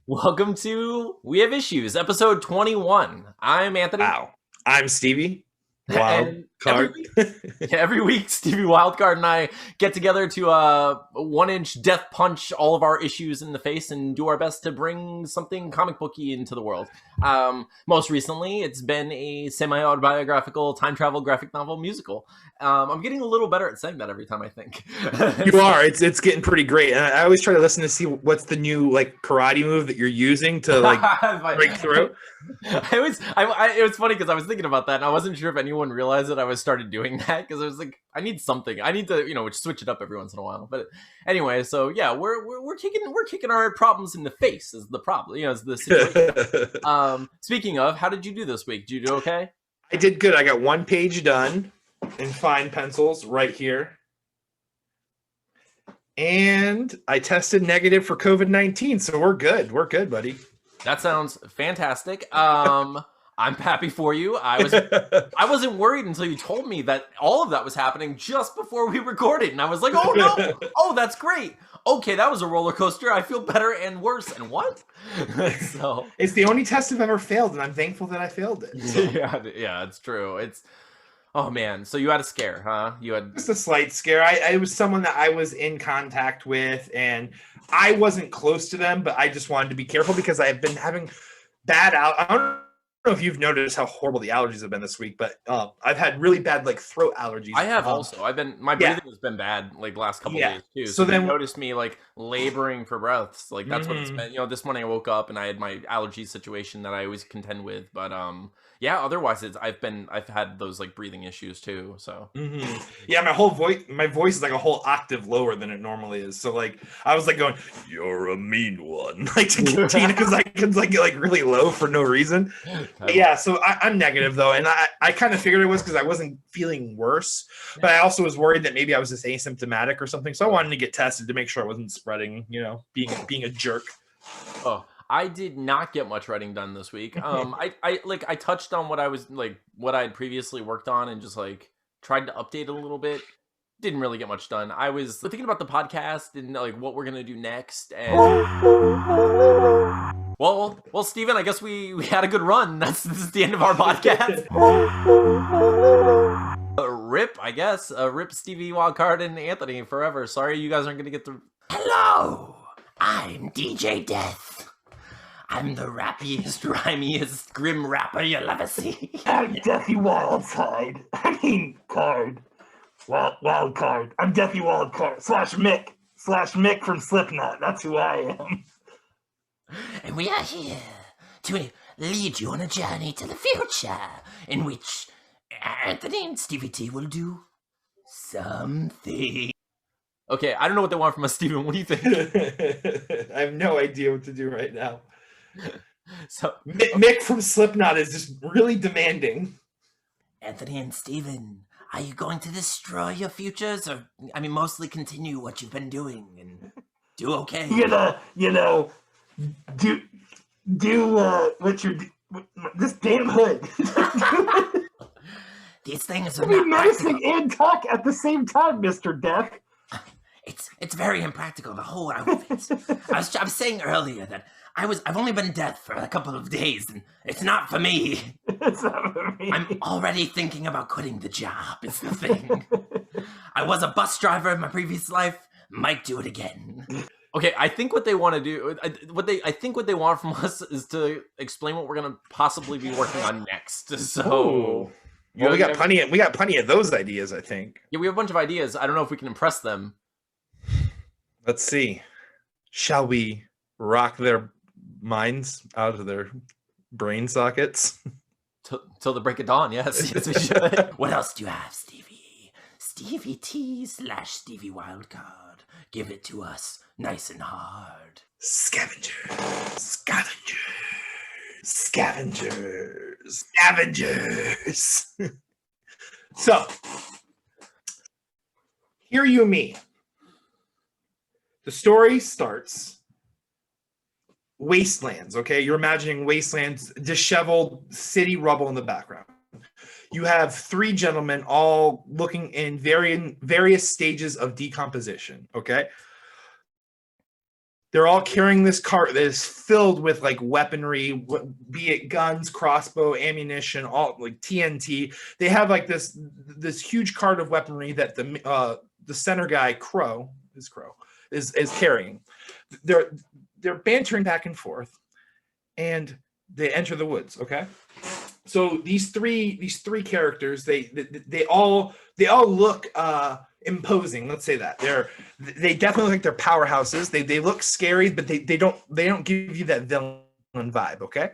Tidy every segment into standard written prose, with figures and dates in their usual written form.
Welcome to We Have Issues, episode 21. I'm Anthony, Wow. I'm Stevie and Wildcard. every week, Stevie Wildcard and I get together to one-inch death punch all of our issues in the face and do our best to bring something comic booky into the world. Most recently, it's been a semi-autobiographical time travel graphic novel musical. I'm getting a little better at saying that every time I think. You are. It's getting pretty great. And I always try to listen to see what's the new karate move that you're using to break through. It was funny because I was thinking about that and I wasn't sure if anyone realized that I was started doing that because I was like, I need something. I need to, switch it up every once in a while. But anyway, so yeah, we're kicking our problems in the face is the problem. Is the situation. Speaking of, how did you do this week? Did you do okay? I did good. I got one page done in fine pencils right here. And I tested negative for COVID-19, so we're good. We're good, buddy. That sounds fantastic. I'm happy for you. I wasn't worried until you told me that all of that was happening just before we recorded, and I was like, "Oh no! Oh, that's great. Okay, that was a roller coaster. I feel better and worse. And what?" So it's the only test I've ever failed, and I'm thankful that I failed it. So. Yeah, it's true. Oh man, so you had a scare, huh? You had just a slight scare. I was someone that I was in contact with, and I wasn't close to them, but I just wanted to be careful because I have been having bad I don't know if you've noticed how horrible the allergies have been this week, but I've had really bad throat allergies. I have also. My breathing has been bad last couple days too. So then noticed me laboring for breaths. That's what it's been. This morning I woke up and I had my allergy situation that I always contend with, but yeah, otherwise I've had those breathing issues too. So yeah, my voice is a whole octave lower than it normally is. So I was going, "You're a mean one," to Tina because I could get really low for no reason. Yeah, so I'm negative though, and I kind of figured it was because I wasn't feeling worse, but I also was worried that maybe I was just asymptomatic or something. So I wanted to get tested to make sure I wasn't spreading. Being a jerk. Oh. I did not get much writing done this week. I touched on what I was what I had previously worked on and just tried to update it a little bit. Didn't really get much done. I was thinking about the podcast and what we're gonna do next. And well, Steven, I guess we had a good run. This is the end of our podcast. Rip, I guess. Rip Stevie Wildcard and Anthony forever. Sorry, you guys aren't gonna get the. Hello, I'm DJ Death. I'm the rappiest, rhymiest, grim rapper you'll ever see. I'm Deathy Wildside. Card. Wildcard. I'm Deathy Wildcard. /Mick from Slipknot. That's who I am. And we are here to lead you on a journey to the future in which Anthony and Stevie T will do something. Okay, I don't know what they want from us, Steven. What do you think? I have no idea what to do right now. So Mick from Slipknot is just really demanding. Anthony and Steven, are you going to destroy your futures or mostly continue what you've been doing and do okay? Do what you're this damn hood. These things are not menacing and talk at the same time, Mr. Death. It's very impractical, the whole outfit. I was saying earlier that I've only been dead for a couple of days, and it's not for me. It's not for me. I'm already thinking about quitting the job, is the thing. I was a bus driver in my previous life, might do it again. Okay, I think what they want to do, what they want from us is to explain what we're gonna possibly be working on next. So, well, we got plenty of those ideas, I think. Yeah, we have a bunch of ideas. I don't know if we can impress them. Let's see. Shall we rock their minds out of their brain sockets? Till the break of dawn, yes. Yes, we should. What else do you have, Stevie? Stevie T / Stevie Wildcard. Give it to us nice and hard. Scavengers. So, hear you me. The story starts wastelands, okay? You're imagining wastelands, disheveled city rubble in the background. You have three gentlemen all looking in various stages of decomposition, okay? They're all carrying this cart that is filled with like weaponry, be it guns, crossbow, ammunition, all like TNT. They have like this huge cart of weaponry that the center guy Crow is carrying. They're bantering back and forth, and they enter the woods. Okay, so these three characters they all look imposing. Let's say that they definitely look like they're powerhouses. They look scary, but they don't give you that villain vibe. Okay.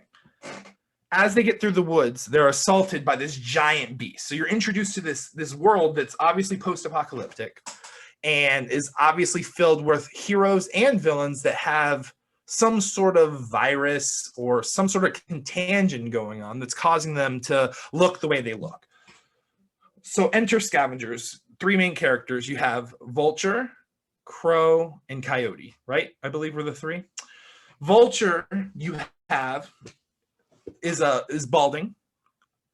As they get through the woods, they're assaulted by this giant beast. So you're introduced to this world that's obviously post-apocalyptic and is obviously filled with heroes and villains that have some sort of virus or some sort of contagion going on that's causing them to look the way they look. So enter Scavengers. 3 main characters. You have Vulture, Crow, and Coyote, right? I believe we're the 3. Vulture, you have is balding,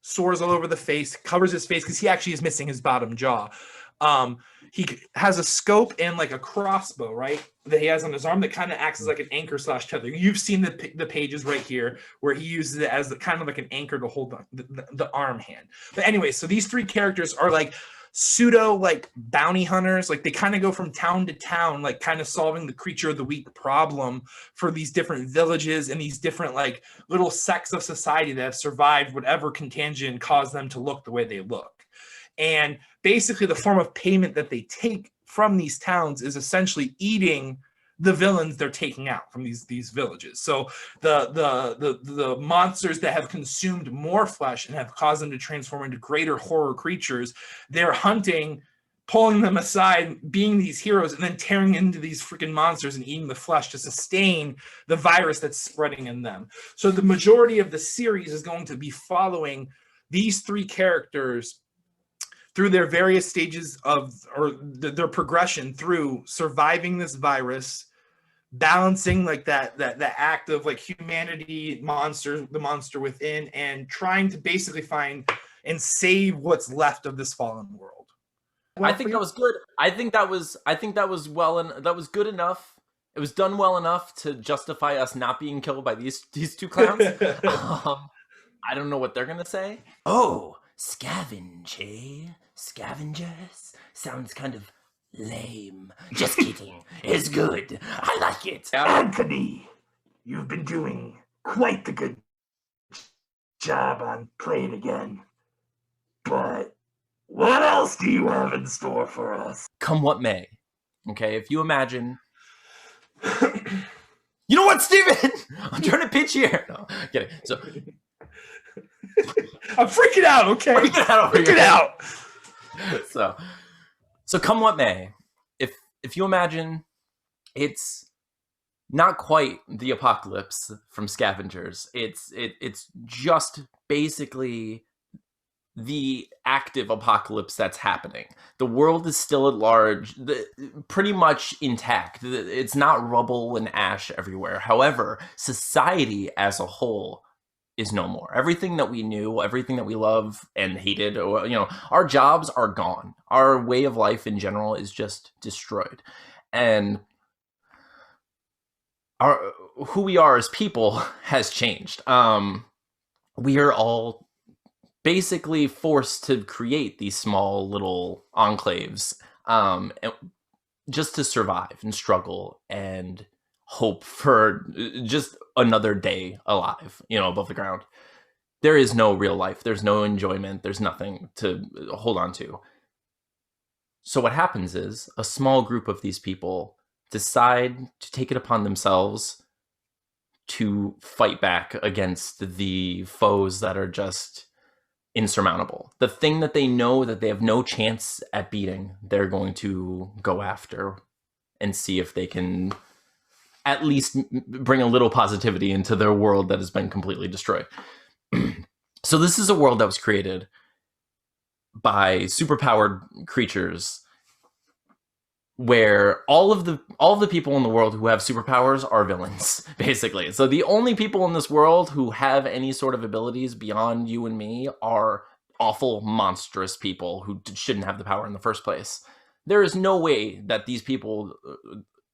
sores all over the face, covers his face because he actually is missing his bottom jaw. He has a scope and like a crossbow, right, that he has on his arm that kind of acts as like an anchor / tether. You've seen the pages right here where he uses it as kind of like an anchor to hold the arm hand. But anyway, so these 3 characters are like pseudo like bounty hunters. Like they kind of go from town to town, like kind of solving the creature of the week problem for these different villages and these different like little sects of society that have survived whatever contagion caused them to look the way they look. And basically the form of payment that they take from these towns is essentially eating the villains they're taking out from these villages. So the monsters that have consumed more flesh and have caused them to transform into greater horror creatures, they're hunting, pulling them aside, being these heroes, and then tearing into these freaking monsters and eating the flesh to sustain the virus that's spreading in them. So the majority of the series is going to be following these 3 characters through their various stages of, or their progression through surviving this virus, balancing like that act of like humanity, the monster within, and trying to basically find and save what's left of this fallen world. I think that was good. I think that was that was good enough. It was done well enough to justify us not being killed by these 2 clowns. I don't know what they're gonna say. Oh, scavenge, eh? Scavengers? Sounds kind of lame. Just kidding. It's good. I like it. Anthony, you've been doing quite the good job on Play It Again. But what else do you have in store for us? Come what may. Okay, if you imagine... You know what, Steven? I'm trying to pitch here. No, kidding. So... I'm freaking out, okay? Freaking out. So come what may, if you imagine it's not quite the apocalypse from Scavengers, it's just basically the active apocalypse that's happening. The world is still at large, pretty much intact. It's not rubble and ash everywhere. However, society as a whole is no more. Everything that we knew, everything that we love and hated, or, you know, our jobs are gone. Our way of life in general is just destroyed. And who we are as people has changed. We are all basically forced to create these small little enclaves just to survive and struggle and hope for just another day alive, you know, above the ground. There is no real life. There's no enjoyment. There's nothing to hold on to. So what happens is a small group of these people decide to take it upon themselves to fight back against the foes that are just insurmountable. The thing that they know that they have no chance at beating, they're going to go after and see if they can at least bring a little positivity into their world that has been completely destroyed. So this is a world that was created by superpowered creatures where all of the people in the world who have superpowers are villains, basically. So the only people in this world who have any sort of abilities beyond you and me are awful, monstrous people who shouldn't have the power in the first place. There is no way that these people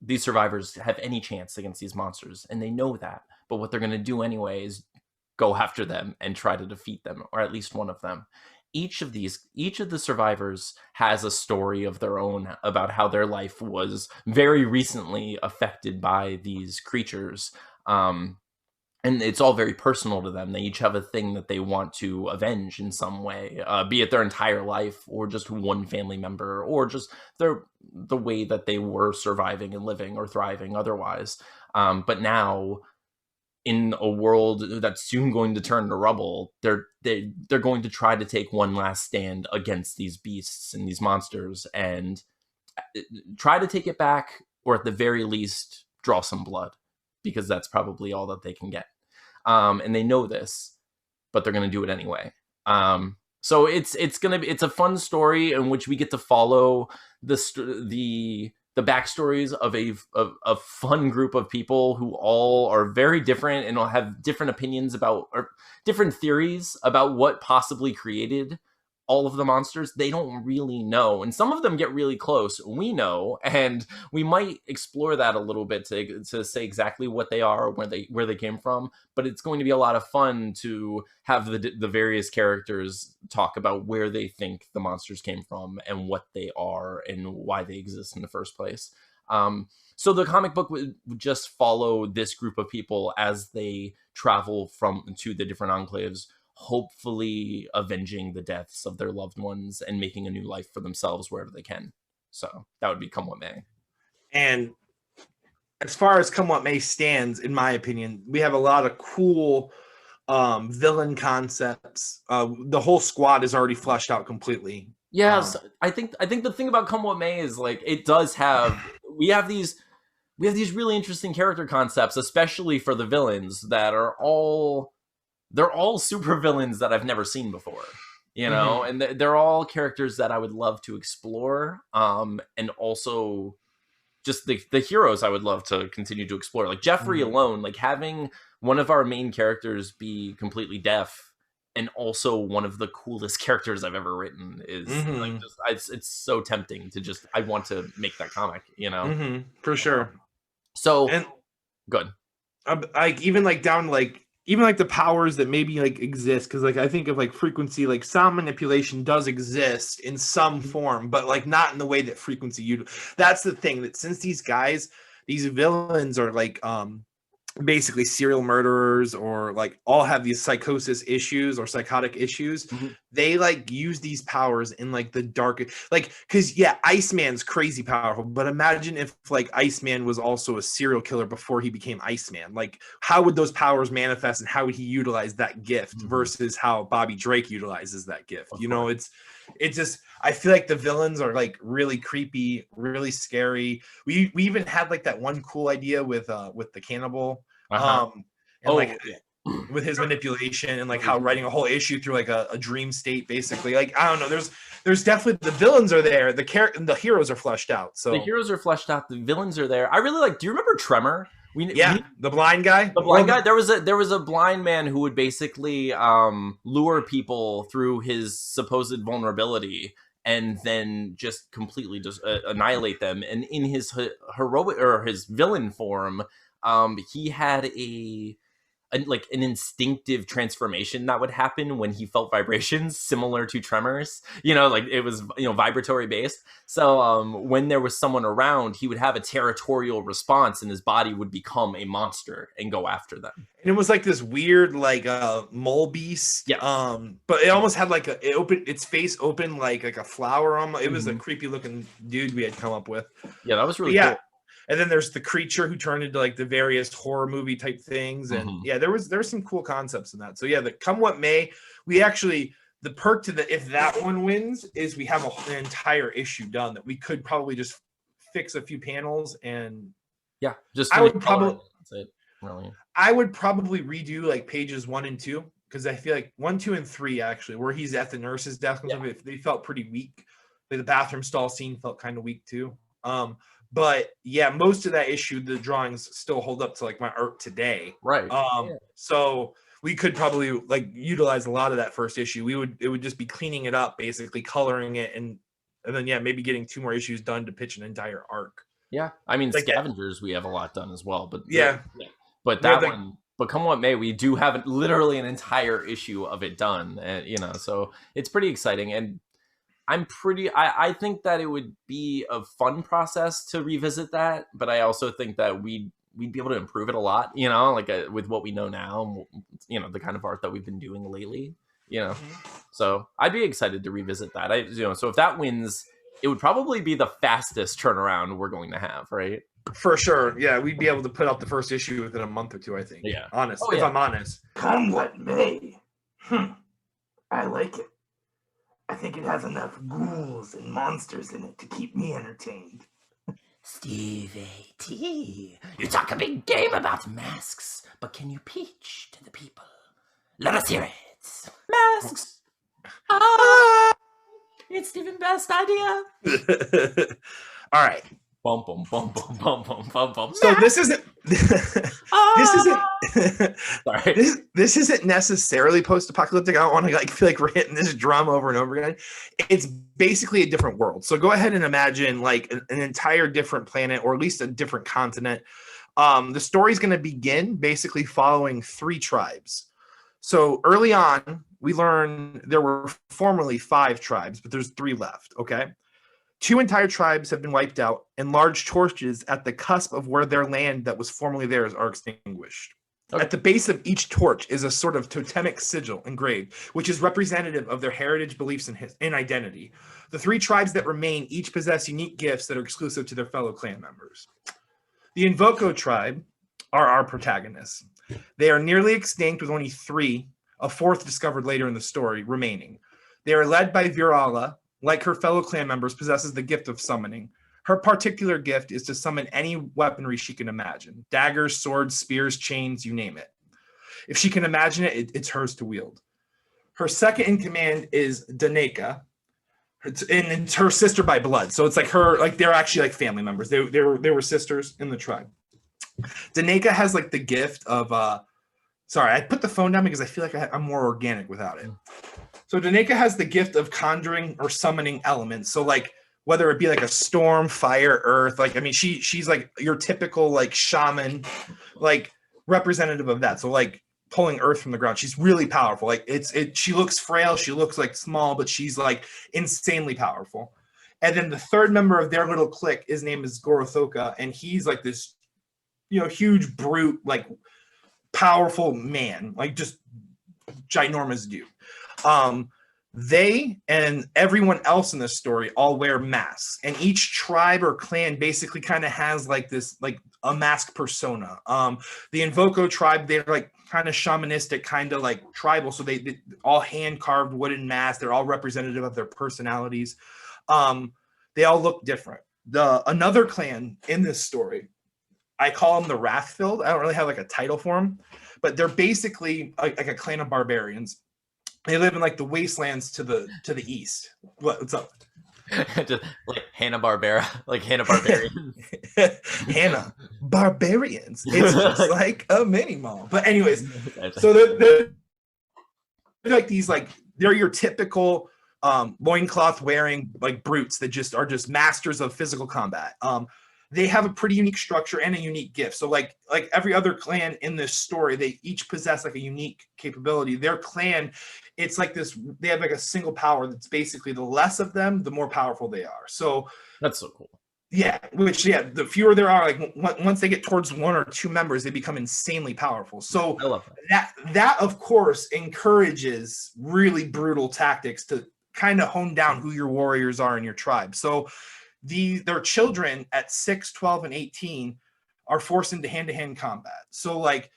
these survivors have any chance against these monsters, and they know that. But what they're going to do anyway is go after them and try to defeat them, or at least one of them. Each of the survivors has a story of their own about how their life was very recently affected by these creatures. And it's all very personal to them. They each have a thing that they want to avenge in some way, be it their entire life or just one family member or just the way that they were surviving and living or thriving otherwise. But now, in a world that's soon going to turn to rubble, they're going to try to take one last stand against these beasts and these monsters and try to take it back, or at the very least, draw some blood, because that's probably all that they can get. And they know this, but they're going to do it anyway. So it's a fun story in which we get to follow the backstories of a fun group of people who all are very different and will have different opinions about, or different theories about what possibly created all of the monsters. They don't really know, and some of them get really close. We know, and we might explore that a little bit to say exactly what they are, where they came from. But it's going to be a lot of fun to have the various characters talk about where they think the monsters came from and what they are and why they exist in the first place. So the comic book would just follow this group of people as they travel to the different enclaves, hopefully avenging the deaths of their loved ones and making a new life for themselves wherever they can. So that would be Come What May. And as far as Come What May stands, in my opinion, we have a lot of cool villain concepts. The whole squad is already fleshed out completely. Yes, I think the thing about Come What May is, like, it does have we have these really interesting character concepts, especially for the villains, that are all super villains that I've never seen before, you know, and they're all characters that I would love to explore. And also just the heroes I would love to continue to explore, like Jeffrey alone, like having one of our main characters be completely deaf and also one of the coolest characters I've ever written is like, it's so tempting to just, I want to make that comic, you know? For sure. So and good. Like even like down like, even like the powers that maybe like exist, because like I think of like frequency, like sound manipulation does exist in some form, but like not in the way that frequency that's the thing, that since these villains are like basically serial murderers, or like all have these psychosis issues or psychotic issues, they like use these powers in like the dark, like, because Iceman's crazy powerful, but imagine if like Iceman was also a serial killer before he became Iceman. Like, how would those powers manifest and how would he utilize that gift versus how Bobby Drake utilizes that gift? You know, it's just, I feel like the villains are like really creepy, really scary. We even had like that one cool idea with the cannibal, with his manipulation and like how writing a whole issue through like a dream state, basically. Like, I don't know, there's definitely, the villains are there, the heroes are fleshed out. So the heroes are fleshed out, the villains are there. I really like, do you remember Tremor? The blind guy. There was a blind man who would basically lure people through his supposed vulnerability and then just completely annihilate them. And in his heroic, or his villain form, he had an instinctive transformation that would happen when he felt vibrations, similar to tremors, you know, like it was, you know, vibratory based. So when there was someone around, he would have a territorial response and his body would become a monster and go after them. And it was like this weird, like mole beast. Yeah. But it almost had like its face open like a flower. It was a creepy looking dude we had come up with. Yeah, that was really cool. And then there's the creature who turned into like the various horror movie type things. And there was some cool concepts in that. So the Come What May, we actually, the perk to if that one wins is we have an entire issue done that we could probably just fix a few panels and I would probably redo like pages 1 and 2, because I feel like 1, 2, and 3 actually, where he's at the nurse's desk, they felt pretty weak. Like the bathroom stall scene felt kind of weak too. But most of that issue, the drawings still hold up to like my art today. Right. So we could probably like utilize a lot of that first issue. It would just be cleaning it up, basically coloring it, and then maybe getting 2 more issues done to pitch an entire arc. Yeah, I mean, Like that- Scavengers, we have a lot done as well, but Yeah. but They're that the- one, but come what may, we do have literally an entire issue of it done, and you know, so it's pretty exciting. And I think that it would be a fun process to revisit that, but I also think that we'd be able to improve it a lot, you know, like with what we know now, you know, the kind of art that we've been doing lately, you know. So I'd be excited to revisit that. So if that wins, it would probably be the fastest turnaround we're going to have, right? For sure. Yeah, we'd be able to put out the first issue within a month or two, I think. Yeah. Honest. Oh, if yeah. I'm honest. Come what may. I like it. I think it has enough ghouls and monsters in it to keep me entertained. Stevie T, you talk a big game about masks, but can you pitch to the people? Let us hear it. Masks. Ah, it's Stephen's best idea. All right. Bum bum bum bum bum bum bum bum. So this isn't this isn't Sorry. this isn't necessarily post-apocalyptic. I don't want to like feel like we're hitting this drum over and over again. It's basically a different world. So go ahead and imagine like an entire different planet, or at least a different continent. The story's going to begin basically following 3 tribes. So early on, we learn there were formerly 5 tribes, but there's 3 left. Okay. 2 entire tribes have been wiped out, and large torches at the cusp of where their land that was formerly theirs are extinguished. Okay. At the base of each torch is a sort of totemic sigil engraved, which is representative of their heritage, beliefs, and identity. The 3 tribes that remain each possess unique gifts that are exclusive to their fellow clan members. The Invoco tribe are our protagonists. They are nearly extinct, with only 3, a 4th discovered later in the story, remaining. They are led by Virala. Like her fellow clan members, possesses the gift of summoning. Her particular gift is to summon any weaponry she can imagine. Daggers, swords, spears, chains, you name it. If she can imagine it, it's hers to wield. Her second in command is Daneka, and it's her sister by blood. So it's like her, like they're actually like family members. They were sisters in the tribe. Daneka has like the gift of, sorry, I put the phone down because I feel like I'm more organic without it. So Daneka has the gift of conjuring or summoning elements. So like whether it be like a storm, fire, earth, like I mean she's like your typical like shaman, like representative of that. So like pulling earth from the ground. She's really powerful. Like she looks frail, she looks like small, but she's like insanely powerful. And then the third member of their little clique, his name is Gorothoka, and he's like this, you know, huge brute, like powerful man, like just ginormous dude. They and everyone else in this story all wear masks, and each tribe or clan basically kind of has like this, like a mask persona. The Invoco tribe, they're like kind of shamanistic, kind of like tribal. So they all hand carved wooden masks. They're all representative of their personalities. They all look different. Another clan in this story, I call them the Wrath-Filled. I don't really have like a title for them, but they're basically like a clan of barbarians. They live in like the wastelands to the east. What's up? Just like Hanna-Barbera, like Hanna-Barbarian. Hanna Barbarians. It's just like a mini mall. But anyways, so they're like these, like they're your typical loincloth wearing like brutes that just are just masters of physical combat. They have a pretty unique structure and a unique gift. So like every other clan in this story, they each possess like a unique capability. Their clan, it's like this, they have like a single power that's basically the less of them, the more powerful they are. So that's so cool. Yeah, the fewer there are, like once they get towards 1 or 2 members, they become insanely powerful. So I love that of course encourages really brutal tactics to kind of hone down who your warriors are in your tribe. So their children at 6, 12, and 18 are forced into hand-to-hand combat. So like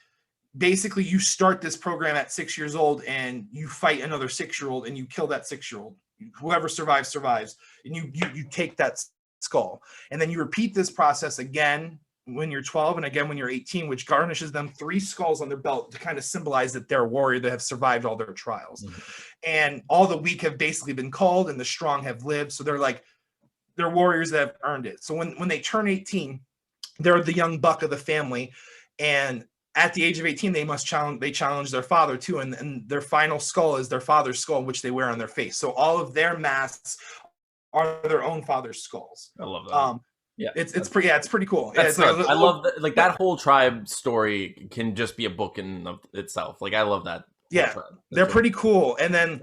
basically you start this program at 6 years old and you fight another 6-year-old and you kill that 6-year-old. Whoever survives, and you take that skull. And then you repeat this process again when you're 12 and again when you're 18, which garnishes them 3 skulls on their belt to kind of symbolize that they're a warrior that have survived all their trials. Mm-hmm. And all the weak have basically been called and the strong have lived. So they're warriors that have earned it. So when they turn 18, they're the young buck of the family. And at the age of 18, they challenge their father too. And their final skull is their father's skull, which they wear on their face. So all of their masks are their own father's skulls. I love that. Yeah, it's pretty cool. That's Yeah, I love like that whole tribe story can just be a book in of itself. Like I love that. Yeah, they're pretty cool. And then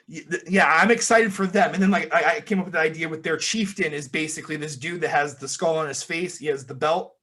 yeah, I'm excited for them. And then like I came up with the idea with their chieftain is basically this dude that has the skull on his face. He has the belt,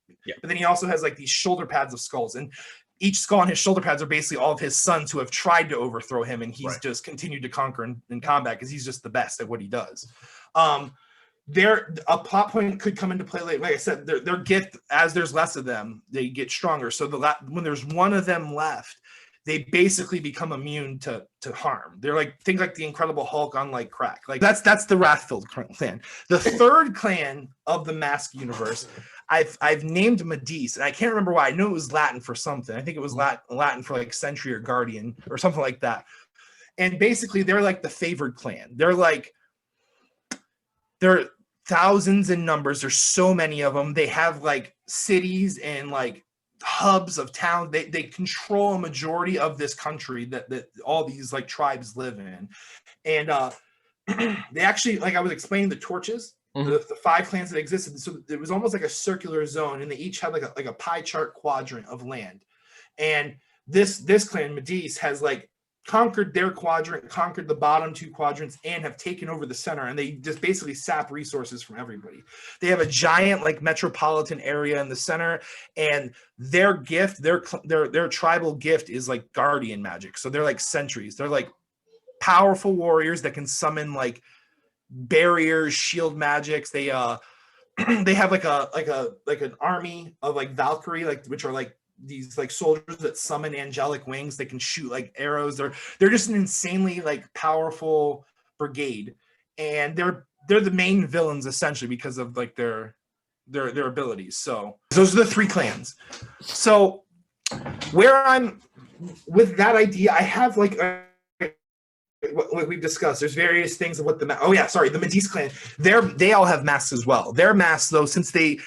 but then he also has like these shoulder pads of skulls, and each skull on his shoulder pads are basically all of his sons who have tried to overthrow him, and he's just continued to conquer in combat because he's just the best at what he does. A plot point could come into play. Like I said, their gift, as there's less of them, they get stronger. So when there's one of them left, they basically become immune to harm. They're like, think like the Incredible Hulk on like crack. Like that's the Wrathfilled clan. The third clan of the Mask universe, I've named Medice, and I can't remember why. I know it was Latin for something. I think it was Latin for like sentry or guardian or something like that. And basically, they're like the favored clan. They're thousands in numbers. There's so many of them. They have like cities and like hubs of town. They control a majority of this country that all these like tribes live in. And they actually, like I was explaining the torches, the 5 clans that existed. So it was almost like a circular zone, and they each had like a pie chart quadrant of land. And this clan, Medice, has like conquered their quadrant, conquered the bottom 2 quadrants, and have taken over the center, and they just basically sap resources from everybody. They have a giant like metropolitan area in the center, and their gift, their tribal gift is like guardian magic. So they're like sentries. They're like powerful warriors that can summon like barriers, shield magics. They they have like an army of like Valkyrie, like which are like these like soldiers that summon angelic wings. They can shoot like arrows. They're just an insanely like powerful brigade, and they're the main villains essentially because of like their abilities. So those are the 3 clans. So where I'm with that idea, I have like what we've discussed. There's various things of what the Medice clan. They all have masks as well. Their masks, though, since they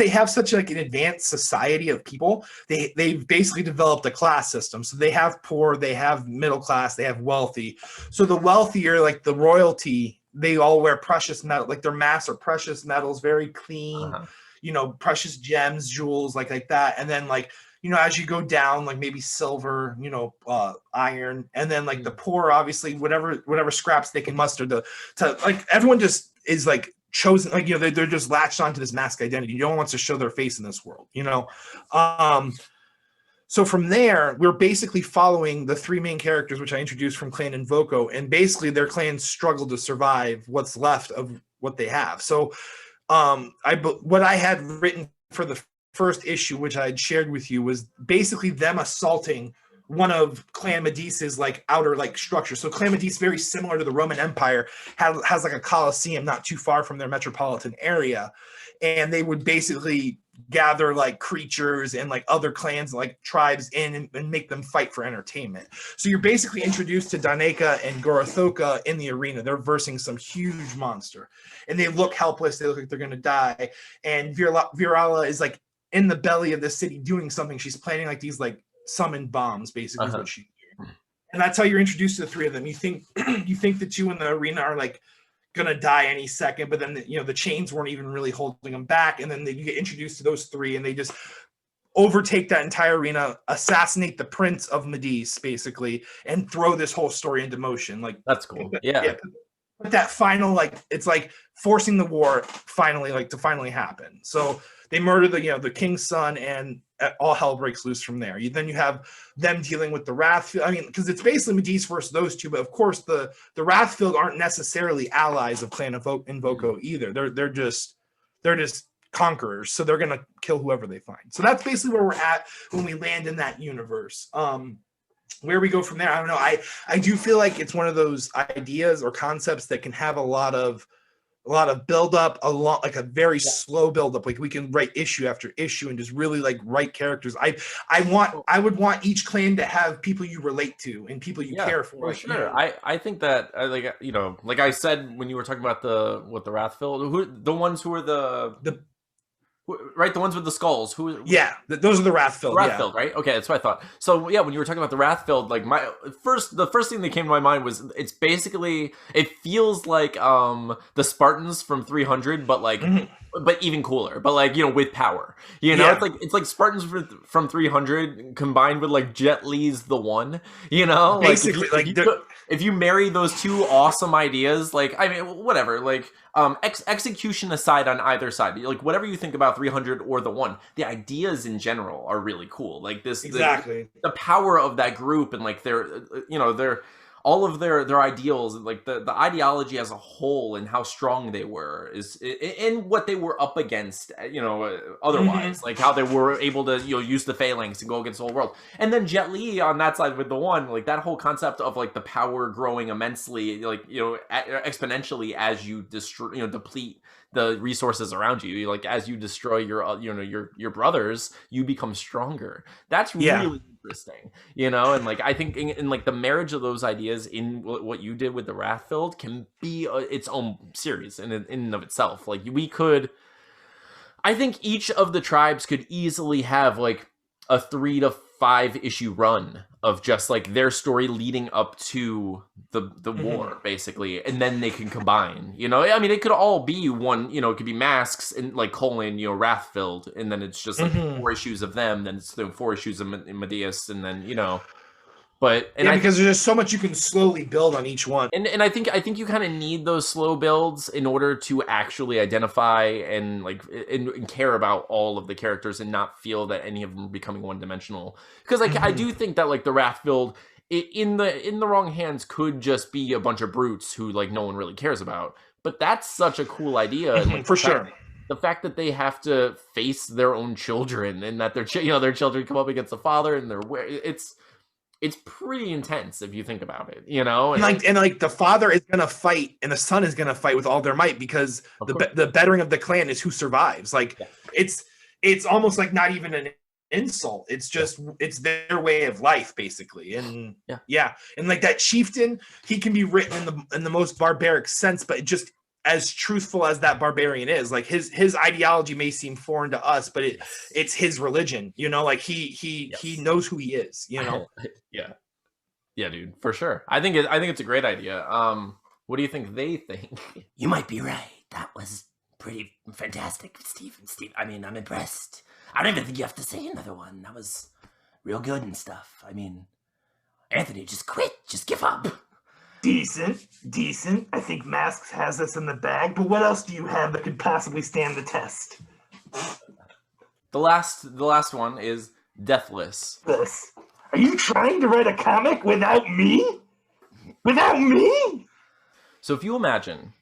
have such like an advanced society of people, they've basically developed a class system. So they have poor, they have middle class, they have wealthy. So the wealthier, like the royalty, they all wear precious metal. Like their masks are precious metals, very clean. Precious gems, jewels, like that. And then like, as you go down, like maybe silver, iron, and then like the poor, obviously, whatever scraps they can muster to like everyone just is like chosen, like, they're just latched onto this mask identity. No one wants to show their face in this world, So from there, we're basically following the 3 main characters, which I introduced from Clan Invoco, and basically their clans struggle to survive what's left of what they have. So what I had written for the first issue, which I had shared with you, was basically them assaulting one of Clan Medice's like outer like structure. So Clan Medice, very similar to the Roman Empire, has like a Colosseum not too far from their metropolitan area, and they would basically gather like creatures and like other clans, like tribes in and make them fight for entertainment. So you're basically introduced to Daneka and Gorathoka in the arena. They're versing some huge monster, and they look helpless. They look like they're going to die. And Virala is like in the belly of the city doing something. She's planning like these like summoned bombs, basically is what she do. And that's how you're introduced to the 3 of them. You think the 2 in the arena are like gonna die any second, but then the chains weren't even really holding them back, and then you get introduced to those 3, and they just overtake that entire arena, assassinate the Prince of Medice basically, and throw this whole story into motion. Like that's cool. Yeah. But that final, like, it's like forcing the war to finally happen. So they murder the king's son, and all hell breaks loose from there. Then you have them dealing with the Wrathfield. I mean, because it's basically Medice versus those 2, but of course the Wrathfield aren't necessarily allies of Clan Invoco either. They're just conquerors, so they're gonna kill whoever they find. So that's basically where we're at when we land in that universe. Where we go from there, I don't know. I do feel like it's one of those ideas or concepts that can have a lot of build up, like a very slow build up. Like we can write issue after issue and just really like write characters. I would want each clan to have people you relate to and people you care for. Sure. I think that like I said when you were talking about the Wrathfield, the ones who are the Right, the ones with the skulls. Who? Yeah, those are the Wrathfilled. Wrathfilled, right? Okay, that's what I thought. So yeah, when you were talking about the Wrathfilled, like the first thing that came to my mind was it's basically it feels like the Spartans from 300, but like but even cooler, but like with power. Yeah. It's like Spartans from 300 combined with like Jet Li's The One. Basically, if you marry those two awesome ideas, like I mean, whatever, like execution aside on either side, like whatever you think about 300 or The One, the ideas in general are really cool. Like this, exactly the power of that group and like their all of their ideals, like the ideology as a whole and how strong they were is in what they were up against, otherwise, like how they were able to use the phalanx and go against the whole world. And then Jet Li on that side with The One, like that whole concept of like the power growing immensely, like exponentially as you destroy, deplete the resources around you. Like as you destroy your brothers, you become stronger. That's really interesting, and like I think in like the marriage of those ideas in what you did with the Wrathfilled can be its own series in and of itself. Like I think each of the tribes could easily have like a 3 to 5 issue run of just like their story leading up to the war, basically, and then they can combine. I mean, it could all be one. It could be Masks and like Wrathfilled, and then it's just like 4 issues of them. Then it's the 4 issues of Medeus, and then But because there's just so much you can slowly build on each one. And I think you kind of need those slow builds in order to actually identify and like and care about all of the characters and not feel that any of them are becoming one-dimensional. Because like I do think that like the Wrathfilled in the wrong hands could just be a bunch of brutes who like no one really cares about. But that's such a cool idea, like, for sure. The fact that they have to face their own children and that their children come up against the father and it's pretty intense if you think about it, And like the father is gonna fight and the son is gonna fight with all their might because the bettering of the clan is who survives. Like it's almost like not even an insult. It's just it's their way of life, basically. And and like that chieftain, he can be written in the most barbaric sense, but just as truthful as that barbarian is, like his ideology may seem foreign to us, but it's his religion, like he knows who he is, yeah, dude, for sure. I think it's a great idea. What do you think they think? You might be right. That was pretty fantastic, Steve. I mean, I'm impressed. I don't even think you have to say another one. That was real good and stuff. I mean, Anthony, just quit, just give up. Decent. I think Masks has us in the bag, but what else do you have that could possibly stand the test? The last one is Deathless. Are you trying to write a comic without me? Without me? So if you imagine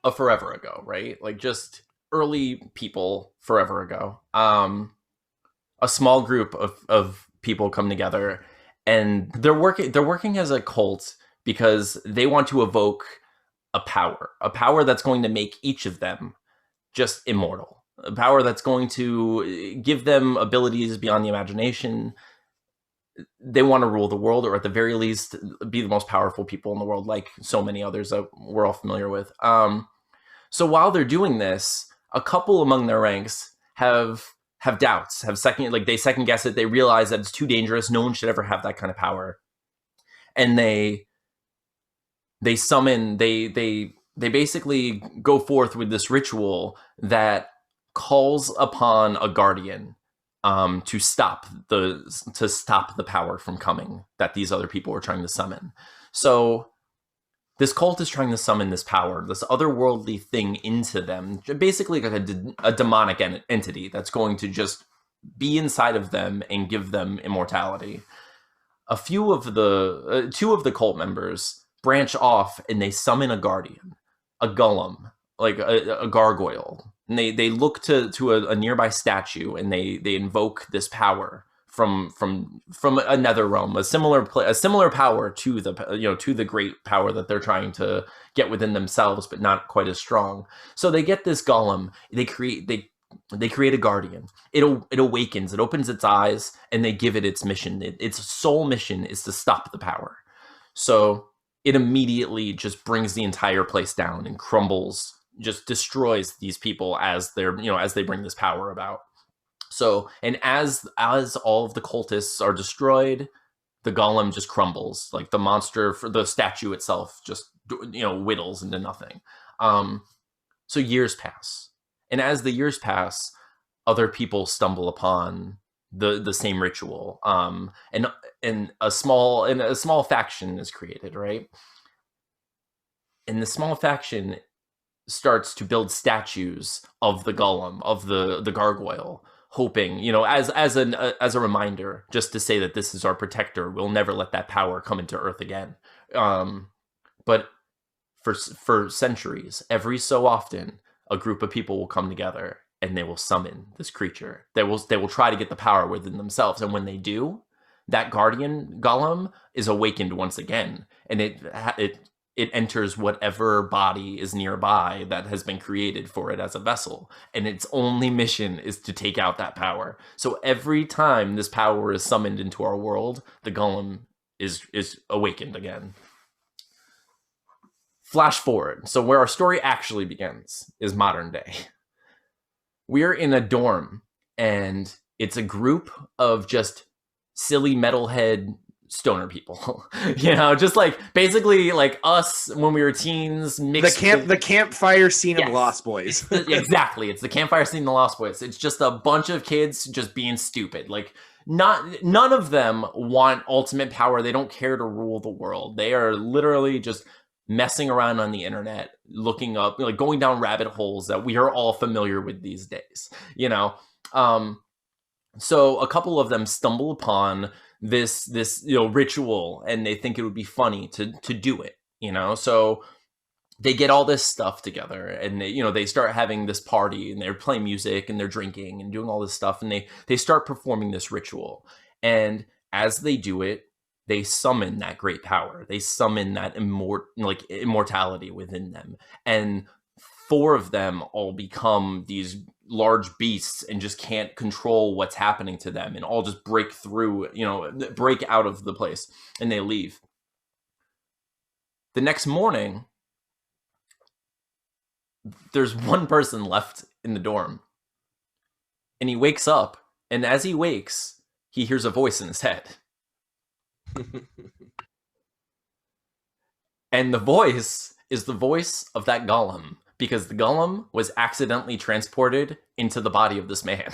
a forever ago, right? Like just early people forever ago. A small group of people come together and they're working as a cult because they want to evoke a power that's going to make each of them just immortal, a power that's going to give them abilities beyond the imagination. They want to rule the world, or at the very least be the most powerful people in the world, like so many others that we're all familiar with. So while they're doing this, a couple among their ranks have doubts, they second guess it. They realize that it's too dangerous. No one should ever have that kind of power. And they basically go forth with this ritual that calls upon a guardian to stop the power from coming that these other people are trying to summon. So this cult is trying to summon this power, this otherworldly thing into them, basically like a demonic entity that's going to just be inside of them and give them immortality. Two of the cult members branch off and they summon a guardian, a golem, like a gargoyle. And they look to a nearby statue and they invoke this power from another realm, a similar power to the great power that they're trying to get within themselves, but not quite as strong. So they get this golem. They create a guardian. It awakens. It opens its eyes, and they give it its mission. Its sole mission is to stop the power. So it immediately just brings the entire place down and crumbles just destroys these people as they're, as they bring this power about. So, and as all of the cultists are destroyed, the golem just crumbles. Like the monster, for the statue itself, just whittles into nothing. So years pass, and as the years pass, other people stumble upon the same ritual, and a small faction is created, right? And the small faction starts to build statues of the golem, of the gargoyle, hoping, as a reminder, just to say that this is our protector. We'll never let that power come into Earth again. But for centuries, every so often, a group of people will come together and they will summon this creature. They will try to get the power within themselves, and when they do, that guardian golem is awakened once again, and it enters whatever body is nearby that has been created for it as a vessel, and its only mission is to take out that power. So every time this power is summoned into our world, the golem is awakened again. Flash forward. So where our story actually begins is modern day. We're in a dorm, and it's a group of just silly metalhead stoner people, just like basically like us when we were teens. The campfire scene Yes. of Lost Boys. Exactly, it's the campfire scene of the Lost Boys. It's just a bunch of kids just being stupid. Like none of them want ultimate power. They don't care to rule the world. They are literally just messing around on the internet, looking up, like going down rabbit holes that we are all familiar with these days. So a couple of them stumble upon this ritual, and they think it would be funny to do it. So they get all this stuff together, and they start having this party, and they're playing music, and they're drinking and doing all this stuff, and they start performing this ritual. And as they do it, they summon that great power. They summon that immortality within them, and 4 of them all become these large beasts and just can't control what's happening to them, and all just break through, break out of the place, and they leave. The next morning, there's one person left in the dorm, and he wakes up, and as he wakes, he hears a voice in his head. And the voice is the voice of that golem, because the golem was accidentally transported into the body of this man.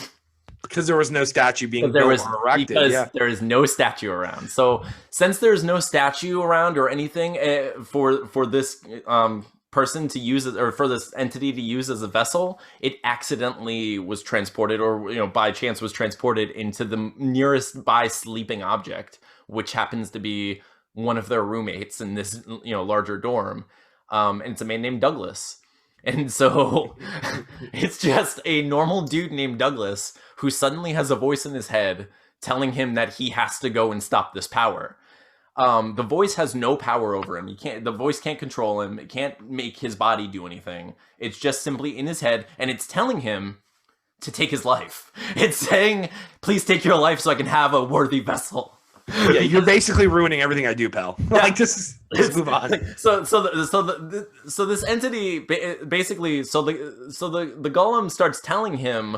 Because there was no statue being There built or erected. Because there is no statue around. So since there's no statue around or anything for this person to use, or for this entity to use as a vessel, it accidentally was transported, or by chance was transported into the nearest by sleeping object, which happens to be one of their roommates in this larger dorm, and it's a man named Douglas. And so it's just a normal dude named Douglas who suddenly has a voice in his head telling him that he has to go and stop this power. The voice has no power over him. The voice can't control him. It can't make his body do anything. It's just simply in his head, and it's telling him to take his life. It's saying, please take your life so I can have a worthy vessel. Yeah, you're basically ruining everything I do, pal. Like, just move on. So this entity basically, the golem starts telling him.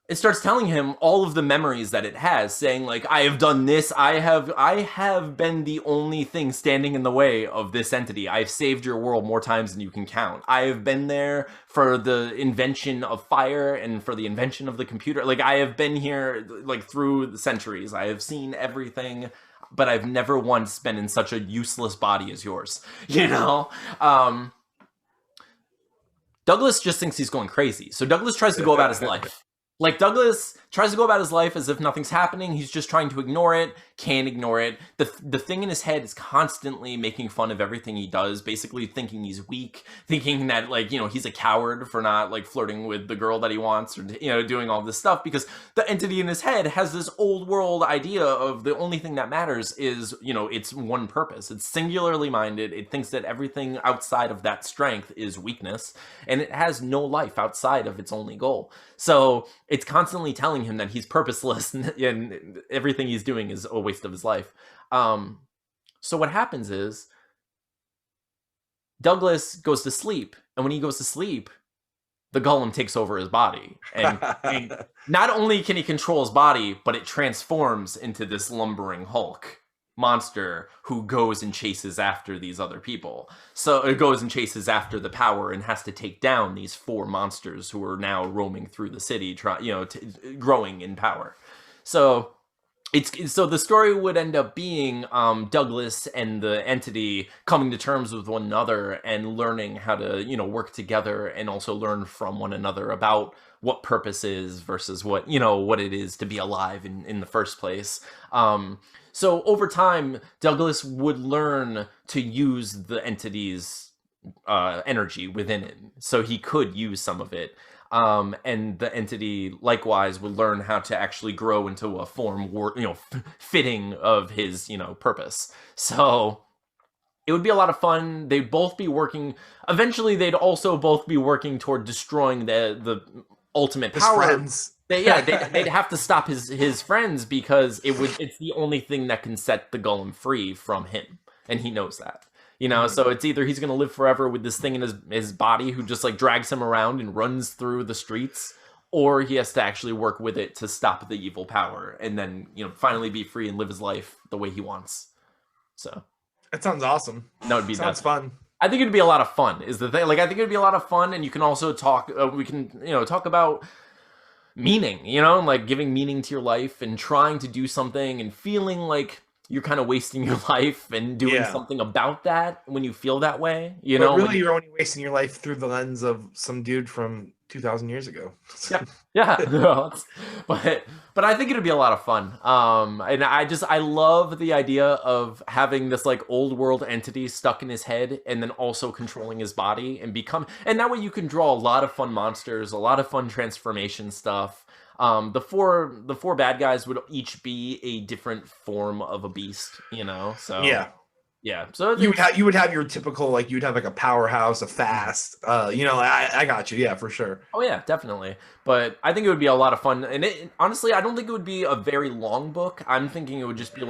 It starts telling him all of the memories that it has, saying like, I have done this. I have been the only thing standing in the way of this entity. I've saved your world more times than you can count. I have been there for the invention of fire and for the invention of the computer. Like, I have been here like through the centuries. I have seen everything, but I've never once been in such a useless body as yours. Douglas just thinks he's going crazy. So Douglas tries to go about his life. Like, Douglas tries to go about his life as if nothing's happening. He's just trying to ignore it, can't ignore it. The thing in his head is constantly making fun of everything he does, basically thinking he's weak, thinking that, like, he's a coward for not, like, flirting with the girl that he wants, or, doing all this stuff, because the entity in his head has this old world idea of the only thing that matters is, its one purpose. It's singularly minded. It thinks that everything outside of that strength is weakness, and it has no life outside of its only goal. So it's constantly telling him that he's purposeless and everything he's doing is a waste of his life. So what happens is Douglas goes to sleep, and when he goes to sleep, the golem takes over his body, and not only can he control his body, but it transforms into this lumbering Hulk monster who goes and chases after these other people. So it goes and chases after the power and has to take down these 4 monsters who are now roaming through the city, growing in power. So so the story would end up being Douglas and the entity coming to terms with one another and learning how to, work together, and also learn from one another about what purpose is versus what it is to be alive in the first place. So over time, Douglas would learn to use the entity's energy within him, so he could use some of it. And the entity likewise would learn how to actually grow into a form, fitting of his, purpose. So it would be a lot of fun. They'd both be working. Eventually, they'd also both be working toward destroying the ultimate power. His friends. They'd have to stop his friends, because it's the only thing that can set the golem free from him, and he knows that. So it's either he's going to live forever with this thing in his body who just like drags him around and runs through the streets, or he has to actually work with it to stop the evil power and then, finally be free and live his life the way he wants. So that sounds awesome. That would be sounds fun. I think it'd be a lot of fun is the thing. Like, I think it'd be a lot of fun, and you can also talk, we can, talk about meaning, like giving meaning to your life and trying to do something and feeling like you're kind of wasting your life and doing something about that when you feel that way, But really, you're only wasting your life through the lens of some dude from 2,000 years ago. Yeah. But I think it'd be a lot of fun. And I love the idea of having this like old world entity stuck in his head and then also controlling his body and that way you can draw a lot of fun monsters, a lot of fun transformation stuff. The four bad guys would each be a different form of a beast, so yeah. So you would have your typical, like, you'd have like a powerhouse, a fast, I got you. Yeah, for sure. Oh yeah, definitely. But I think it would be a lot of fun. And honestly, I don't think it would be a very long book. I'm thinking it would just be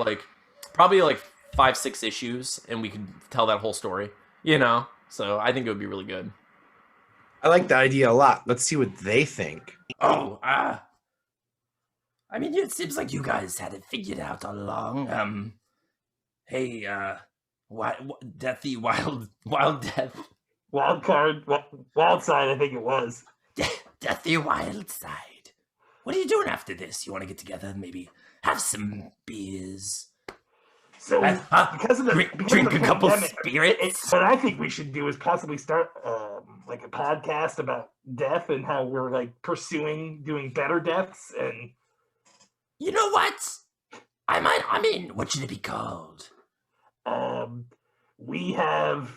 probably 5-6 issues, and we could tell that whole story, so I think it would be really good. I like the idea a lot. Let's see what they think. I mean, it seems like you guys had it figured out all along. Hey, Deathy Wild Death. Wild Side, I think it was. Deathy Wild Side. What are you doing after this? You want to get together and maybe have some beers? So, because of the drink a couple pandemic, spirits. What I think we should do is possibly start a podcast about death and how we're pursuing doing better deaths. And you know what? What should it be called? We have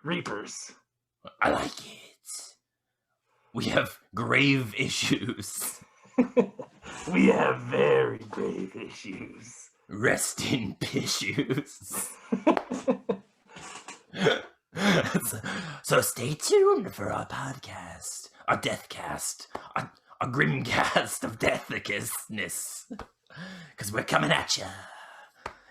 Reapers. I like it. We have grave issues. We have very grave issues. Rest in issues. So stay tuned for our podcast, our deathcast, a grimcast of deathicness, because we're coming at you.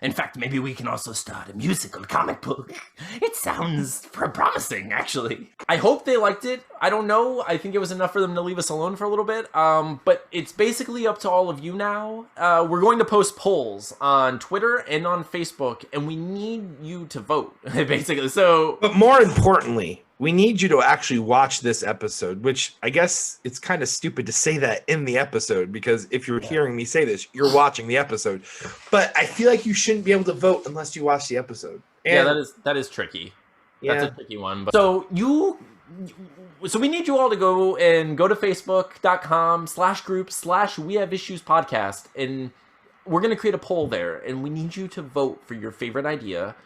In fact, maybe we can also start a musical comic book. It sounds promising, actually. I hope they liked it. I don't know. I think it was enough for them to leave us alone for a little bit. But it's basically up to all of you now. We're going to post polls on Twitter and on Facebook, and we need you to vote, basically. But more importantly, we need you to actually watch this episode, which I guess it's kind of stupid to say that in the episode, because if you're hearing me say this, you're watching the episode. But I feel like you shouldn't be able to vote unless you watch the episode. And that is tricky. Yeah. That's a tricky one. But so we need you all to go to facebook.com/group/We Have Issues podcast, and we're going to create a poll there, and we need you to vote for your favorite idea.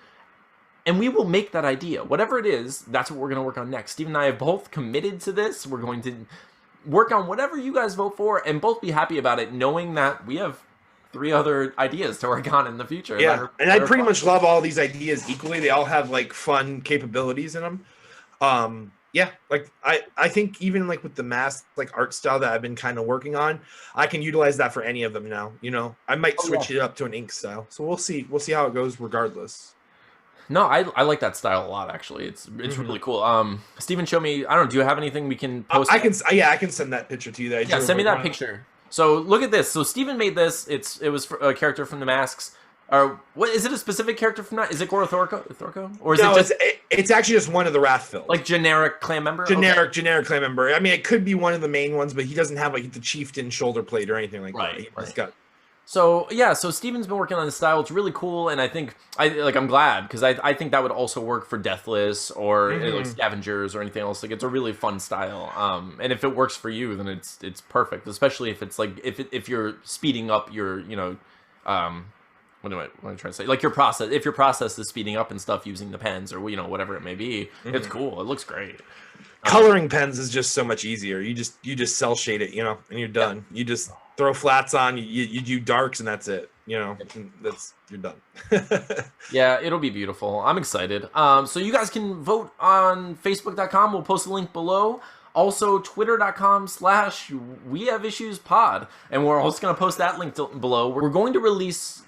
And we will make that idea. Whatever it is, that's what we're going to work on next. Steve and I have both committed to this. We're going to work on whatever you guys vote for and both be happy about it, knowing that we have 3 other ideas to work on in the future. Yeah, and I pretty much love all these ideas equally. They all have fun capabilities in them. I think even with the mask art style that I've been kind of working on, I can utilize that for any of them now. I might switch it up to an ink style. So we'll see how it goes regardless. No, I like that style a lot. Actually, it's really cool. Steven, show me. I don't know. Do you have anything we can post? I can send that picture to you. That I send me that picture. So look at this. So Steven made this. It was for a character from the Masks. Or what is it? A specific character from that? Is it Thorko? Or is it just? It's actually just one of the Wrathfilled. Like generic clan member. Generic clan member. I mean, it could be one of the main ones, but he doesn't have like the chieftain shoulder plate or anything like that. He's got. So yeah, so Steven's been working on this style. It's really cool, and I think I'm glad because I think that would also work for Deathless or like Scavengers or anything else. Like it's a really fun style. And if it works for you, then it's perfect. Especially if it's like if you're speeding up your what am I trying to say? Like your process, if your process is speeding up and stuff using the pens or whatever it may be, it's cool. It looks great. Coloring pens is just so much easier. You just cell shade it, and you're done. You just throw flats on. You do darks, and that's it. You're done. Yeah, it'll be beautiful. I'm excited. So you guys can vote on Facebook.com. We'll post a link below. Also, Twitter.com/WeHaveIssuesPod. And we're also going to post that link below. We're going to release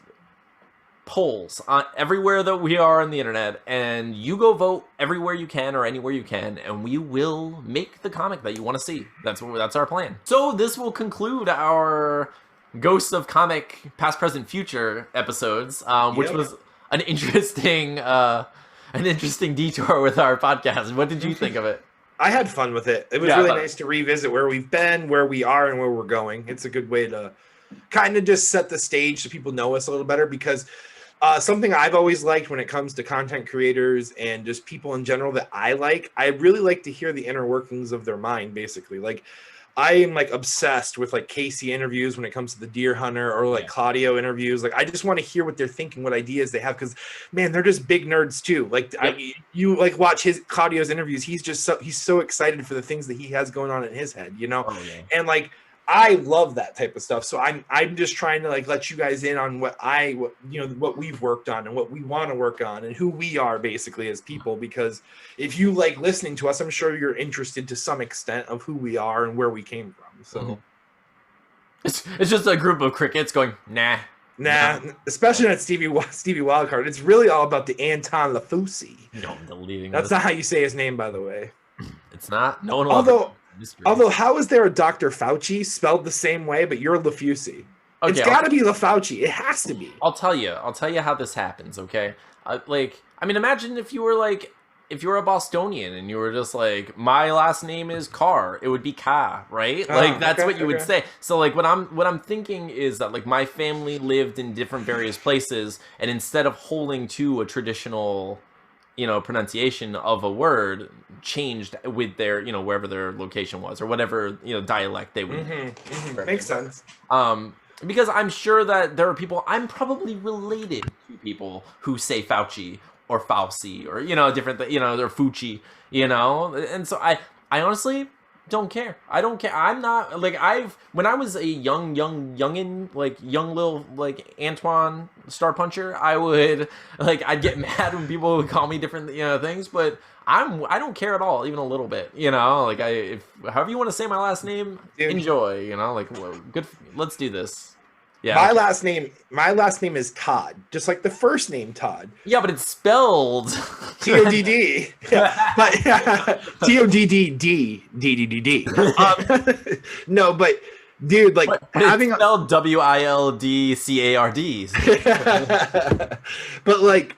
polls everywhere that we are on the internet, and you go vote everywhere you can or anywhere you can, and we will make the comic that you want to see. That's our plan. So this will conclude our Ghosts of Comic Past, Present, Future episodes, which was an interesting detour with our podcast. What did you think of it? I had fun with it. It was really nice to revisit where we've been, where we are, and where we're going. It's a good way to kind of just set the stage so people know us a little better, because something I've always liked when it comes to content creators and just people in general that I really like to hear the inner workings of their mind, basically. Like, I am like obsessed with like Casey interviews when it comes to the Deer Hunter, or like Claudio interviews. Like, I just want to hear what they're thinking, what ideas they have, because man, they're just big nerds too. Like, you like watch Claudio's interviews. He's so excited for the things that he has going on in his head, and like, I love that type of stuff. So I'm just trying to like let you guys in on what we've worked on and what we want to work on and who we are basically as people, because if you like listening to us, I'm sure you're interested to some extent of who we are and where we came from. So it's just a group of crickets going, nah. Especially at Stevie Wildcard. It's really all about the Anton Lafusi. No, I'm deleting That's not how you say his name, by the way. It's not. No one will. Although, how is there a Dr. Fauci spelled the same way, but you're LaFusi? Okay, it's got to be LaFauci. It has to be. I'll tell you how this happens, okay? Imagine if you were a Bostonian and you were just like, my last name is Carr, it would be Ka, right? That's what you would say. So like what I'm thinking is that like my family lived in different various places, and instead of holding to a traditional pronunciation of a word, changed with their, wherever their location was or whatever, dialect they would. Makes sense. Because I'm sure that there are people, I'm probably related to people who say Fauci or Fauci or, different, they're Fucci, and so I honestly don't care. I don't care. I'm not like when I was a youngin, like young little like Antoine Star Puncher, I'd get mad when people would call me different things, but I don't care at all, even a little bit. Like if however you want to say my last name, enjoy. Good. Let's do this. Yeah. My last name is Todd, just like the first name Todd. Yeah, but it's spelled Todd. Todddd. No, but dude, like having it's spelled WILDCARD. But like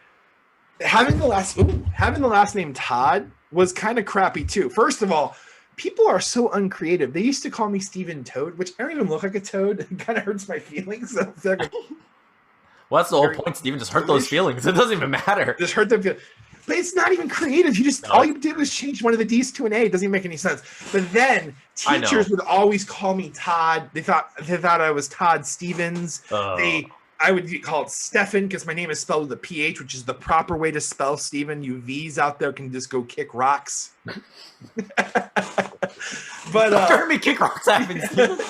having the last name Todd was kind of crappy too. First of all, people are so uncreative. They used to call me Steven Toad, which I don't even look like a toad. It kind of hurts my feelings. Well, that's the whole point, Steven. Just hurt those feelings. It doesn't even matter. Just hurt them feelings. But it's not even creative. All you did was change one of the D's to an A. It doesn't even make any sense. But then teachers would always call me Todd. They thought I was Todd Stevens. I would get called Stefan because my name is spelled with a PH, which is the proper way to spell Steven. You V's out there can just go kick rocks. But heard me kick rocks happen.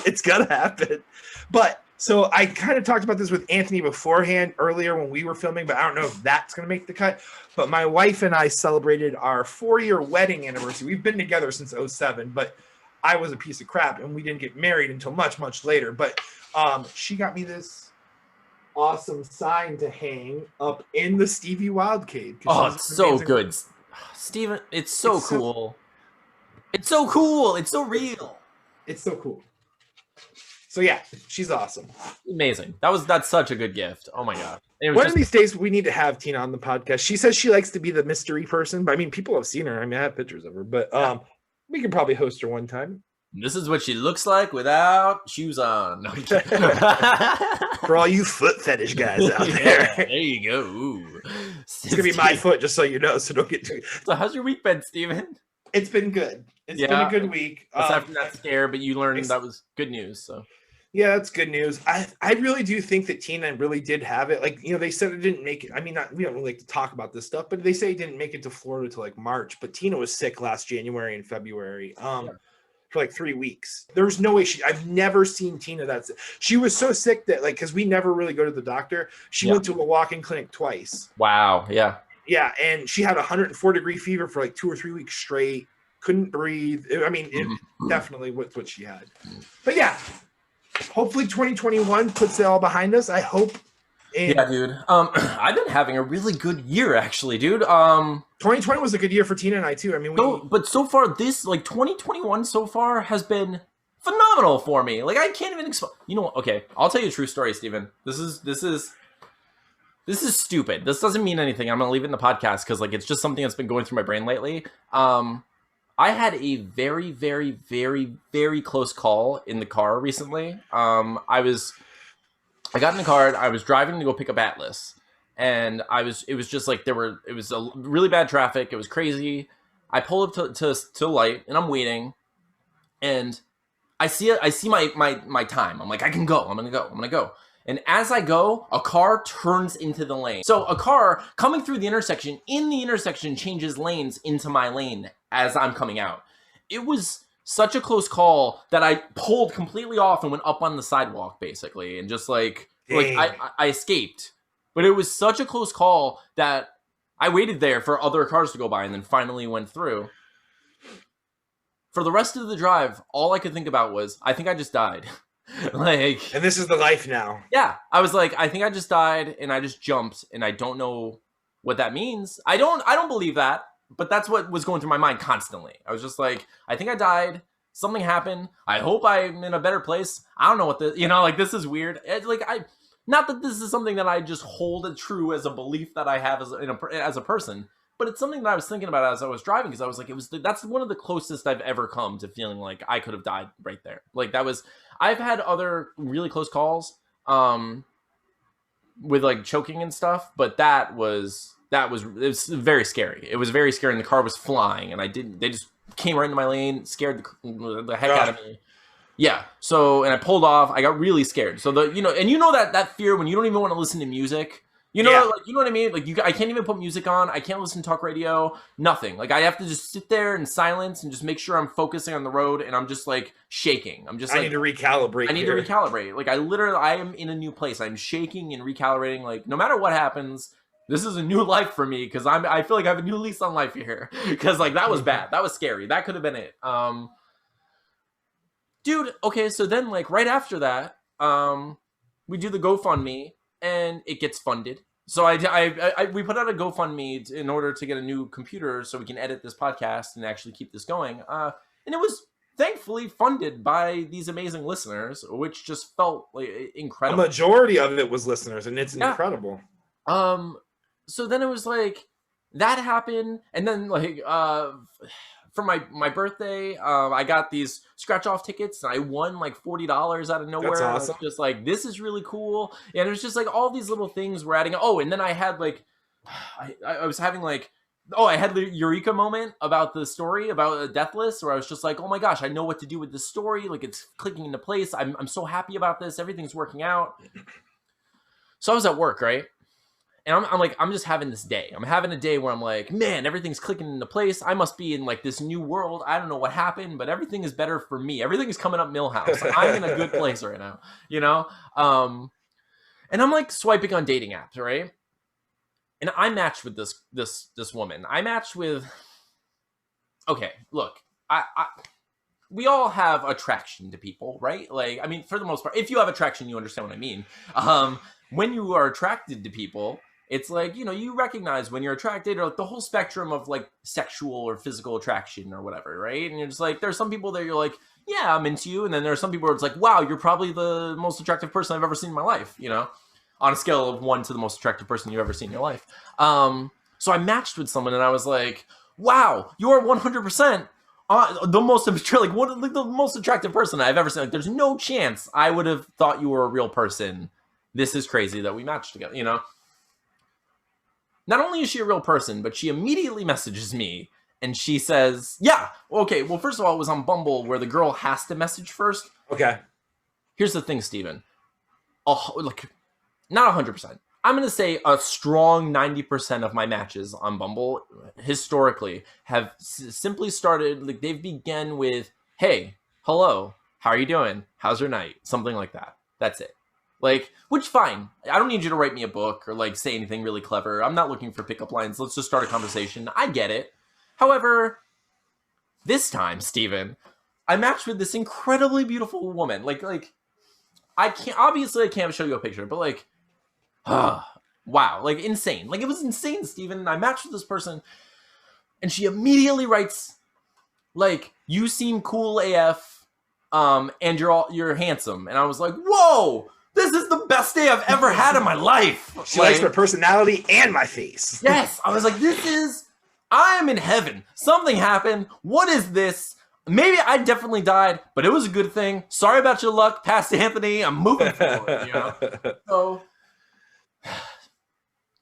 It's gonna happen. But so I kind of talked about this with Anthony beforehand earlier when we were filming, but I don't know if that's gonna make the cut. But my wife and I celebrated our 4-year wedding anniversary. We've been together since 2007, but I was a piece of crap and we didn't get married until much, much later. But she got me this awesome sign to hang up in the Stevie Wildcard. Oh, it's so good. Steven, it's so cool. It's so cool. It's so real. It's so cool. So yeah, she's awesome. Amazing. That's such a good gift. Oh my god. One of these days we need to have Tina on the podcast. She says she likes to be the mystery person, but I mean, people have seen her. I mean, I have pictures of her, but we could probably host her one time. This is what she looks like without shoes on. No, for all you foot fetish guys out there. There you go. Ooh. It's gonna be my foot, just so you know, so don't get too. So how's your week been, Steven? It's been good. It's been a good week. Aside from that scare, but you learned that was good news. So yeah, that's good news. I really do think that Tina really did have it. Like, you know, they said it didn't make it. I mean, we don't really like to talk about this stuff, but they say it didn't make it to Florida till like March. But Tina was sick last January and February. For like 3 weeks. There's no way I've never seen Tina that sick. She was so sick that, like, because we never really go to the doctor, she went to a walk-in clinic twice. Wow. Yeah. Yeah, and she had 104-degree fever for like 2 or 3 weeks straight. Couldn't breathe. I mean, it definitely was what she had. But yeah, hopefully 2021 puts it all behind us. I hope. Yeah, dude. I've been having a really good year, actually, dude. 2020 was a good year for Tina and I too. I mean, but so far, 2021 so far has been phenomenal for me. Like, I can't even explain. You know what? Okay, I'll tell you a true story, Steven. This is stupid. This doesn't mean anything. I'm gonna leave it in the podcast because, like, it's just something that's been going through my brain lately. I had a very, very, very, very close call in the car recently. I got in the car, I was driving to go pick up Deathless, and it was just like, it was a really bad traffic, it was crazy. I pull up to light, and I'm waiting, and I see my time. I'm like, I'm gonna go. And as I go, a car turns into the lane. So a car coming through the intersection, changes lanes into my lane as I'm coming out. It was such a close call that I pulled completely off and went up on the sidewalk, basically, and just like I escaped. But it was such a close call that I waited there for other cars to go by and then finally went through. For the rest of the drive, all I could think about was, I think I just died. Like, and this is the life now. Yeah, I was like, I think I just died and I just jumped, and I don't know what that means. I don't believe that. But that's what was going through my mind constantly. I was just like, I think I died. Something happened. I hope I'm in a better place. I don't know what this is weird. Not that this is something that I just hold true as a belief that I have as a person, but it's something that I was thinking about as I was driving, because I was like, that's one of the closest I've ever come to feeling like I could have died right there. Like, I've had other really close calls, with like choking and stuff, but it was very scary. It was very scary, and the car was flying, and they just came right into my lane, scared the heck out of me. Yeah. So, and I pulled off. I got really scared. So that fear when you don't even want to listen to music. You know what I mean? Like, I can't even put music on. I can't listen to talk radio. Nothing. Like, I have to just sit there in silence and just make sure I'm focusing on the road, and I'm just like shaking. I need to recalibrate. I need to recalibrate. Like, I am in a new place. I'm shaking and recalibrating. Like, no matter what happens, this is a new life for me, because I feel like I have a new lease on life here. Because, like, that was bad. That was scary. That could have been it. Dude, okay, so then, like, right after that, we do the GoFundMe, and it gets funded. So we put out a GoFundMe in order to get a new computer so we can edit this podcast and actually keep this going. And it was thankfully funded by these amazing listeners, which just felt like incredible. A majority of it was listeners, and it's incredible. So then it was like, that happened, and then like for my birthday, I got these scratch-off tickets, and I won like $40 out of nowhere. That's awesome. I was just like, this is really cool. And it was just like all these little things were adding. Oh, and then I had like, I was having like, I had the eureka moment about the story about Deathless, where I was just like, oh my gosh, I know what to do with this story. Like, it's clicking into place. I'm so happy about this. Everything's working out. So I was at work, right? And I'm just having this day. I'm having a day where I'm like, man, everything's clicking into place. I must be in like this new world. I don't know what happened, but everything is better for me. Everything is coming up Millhouse. I'm in a good place right now, you know? And I'm like swiping on dating apps, right? And I matched with this woman. I matched with, okay, look, we all have attraction to people, right? Like, I mean, for the most part, if you have attraction, you understand what I mean. when you are attracted to people, it's like, you know, you recognize when you're attracted, or like the whole spectrum of like sexual or physical attraction or whatever, right? And you're just like, there's some people that you're like, yeah, I'm into you. And then there's some people where it's like, wow, you're probably the most attractive person I've ever seen in my life, you know, on a scale of 1 to the most attractive person you've ever seen in your life. So I matched with someone and I was like, wow, you're 100% the most like the most attractive person I've ever seen. Like, there's no chance I would have thought you were a real person. This is crazy that we matched together, you know? Not only is she a real person, but she immediately messages me and she says, yeah, okay, well, first of all, it was on Bumble where the girl has to message first. Okay. Here's the thing, Steven. Like, not 100%. I'm going to say a strong 90% of my matches on Bumble historically have simply started, like, they've begun with, hey, hello, how are you doing? How's your night? Something like that. That's it. Like, which, fine. I don't need you to write me a book or, like, say anything really clever. I'm not looking for pickup lines. Let's just start a conversation. I get it. However, this time, Steven, I matched with this incredibly beautiful woman. Like, I can't show you a picture, but, like, wow, like, insane. Like, it was insane, Steven. I matched with this person, and she immediately writes, like, you seem cool AF, and you're handsome. And I was like, whoa! This is the best day I've ever had in my life. She likes my personality and my face. Yes. I was like, I am in heaven. Something happened. What is this? Maybe I definitely died, but it was a good thing. Sorry about your luck. Pass to Anthony. I'm moving forward, you know? So,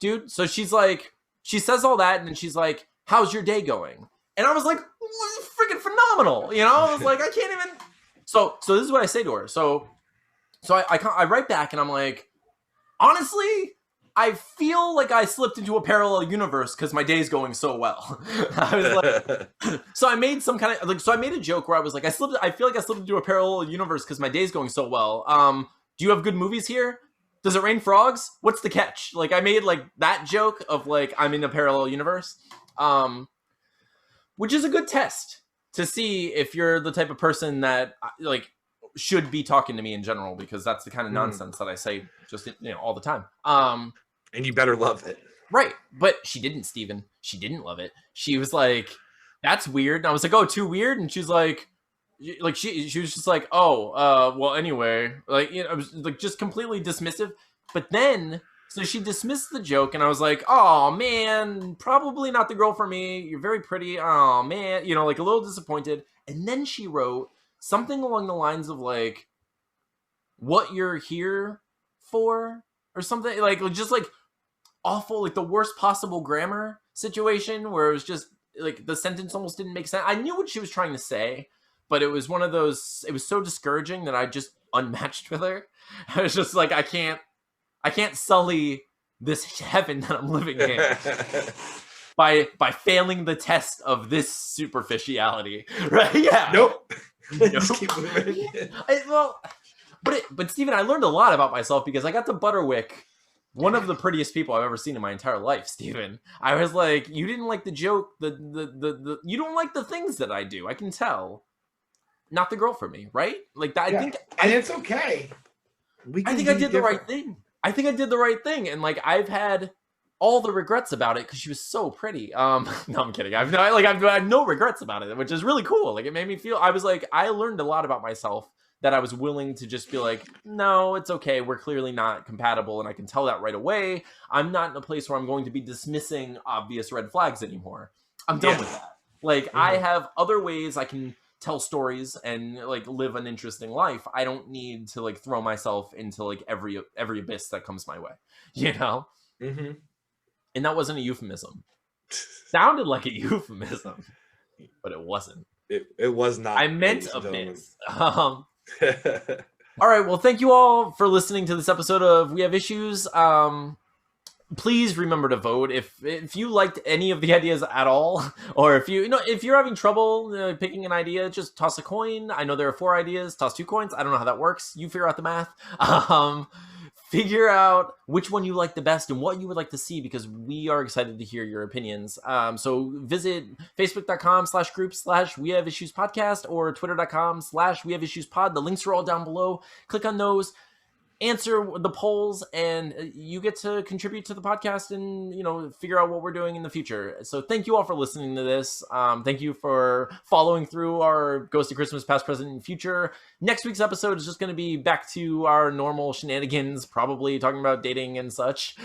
dude, so she's like, she says all that, and then she's like, how's your day going? And I was like, freaking phenomenal. You know? I was like, I can't even. So this is what I say to her. So I write back and I'm like, honestly, I feel like I slipped into a parallel universe because my day's going so well. I was like, so I made some kind of like, so I made a joke where I was like, I feel like I slipped into a parallel universe because my day's going so well. Do you have good movies here? Does it rain frogs? What's the catch? Like, I made like that joke of like, I'm in a parallel universe, which is a good test to see if you're the type of person that like should be talking to me in general, because that's the kind of nonsense that I say just, you know, all the time. And you better love it. Right. But she didn't, Steven. She didn't love it. She was like, that's weird. And I was like, oh, too weird? And she's like she was just like, oh, well, anyway, like, you know, I was like just completely dismissive. But then, so she dismissed the joke, and I was like, oh, man, probably not the girl for me. You're very pretty. Oh, man, you know, like a little disappointed. And then she wrote something along the lines of like, what you're here for, or something, like just like awful, like the worst possible grammar situation where it was just like the sentence almost didn't make sense. I knew what she was trying to say, but it was one of those, it was so discouraging that I just unmatched with her. I was just like, I can't sully this heaven that I'm living in by failing the test of this superficiality, right? Yeah. Nope. Nope. Just keep moving. But Steven, I learned a lot about myself because I got to Butterwick, one of the prettiest people I've ever seen in my entire life, Steven. I was like, you didn't like the joke, the you don't like the things that I do. I can tell. Not the girl for me, right? Like that. Yeah. I think, and it's okay. I think I did the right thing. I think I did the right thing, and like I've had all the regrets about it because she was so pretty. No, I'm kidding. I've had no regrets about it, which is really cool. Like, it made me feel, I was like, I learned a lot about myself that I was willing to just be like, no, it's okay. We're clearly not compatible, and I can tell that right away. I'm not in a place where I'm going to be dismissing obvious red flags anymore. I'm done with that. Like, I have other ways I can tell stories and like live an interesting life. I don't need to like throw myself into like every abyss that comes my way, you know? Mm-hmm. And that wasn't a euphemism. Sounded like a euphemism, but it wasn't. It was not. I meant abyss. All right. Well, thank you all for listening to this episode of We Have Issues. Please remember to vote if you liked any of the ideas at all, or if you're having trouble picking an idea, just toss a coin. I know there are 4 ideas. Toss 2 coins. I don't know how that works. You figure out the math. Figure out which one you like the best and what you would like to see, because we are excited to hear your opinions. So visit facebook.com/group/We Have Issues podcast or twitter.com/We Have Issues pod. The links are all down below. Click on those. answer the polls, and you get to contribute to the podcast and, you know, figure out what we're doing in the future. So thank you all for listening to this. Thank you for following through our Ghosted Christmas Past, Present, and Future. Next week's episode is just going to be back to our normal shenanigans, probably talking about dating and such.